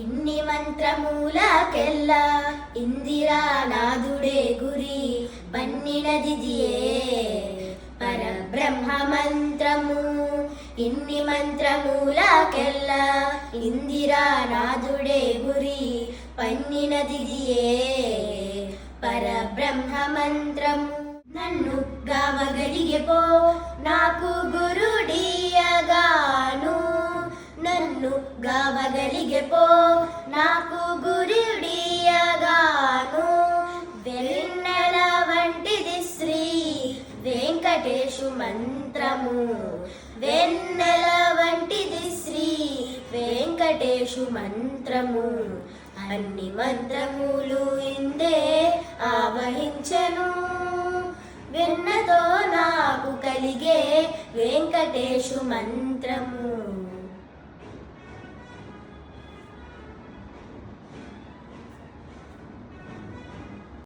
ఇన్ని మంత్రమూలకెల్లా ఇందిరానాథుడే గురి పన్నినదిదియే పరబ్రహ్మ మంత్రము. ఇన్ని మంత్రమూలకెల్లా ఇందిరానాథుడే గురి పన్నినదిదియే పరబ్రహ్మ మంత్రము. నన్ను గావగలిగే పో నాకు గురుడియగాను, నన్ను గావగలిగే పో నాకు గురుడియగాను. వెన్నెల వంటిది శ్రీ వెంకటేశు మంత్రము, వెన్నెల వంటిది శ్రీ వెంకటేశు మంత్రము. అన్ని మంత్రములు ఇందే ఆవహించెను, వెన్నతో నాకు కలిగే వెంకటేశు మంత్రము.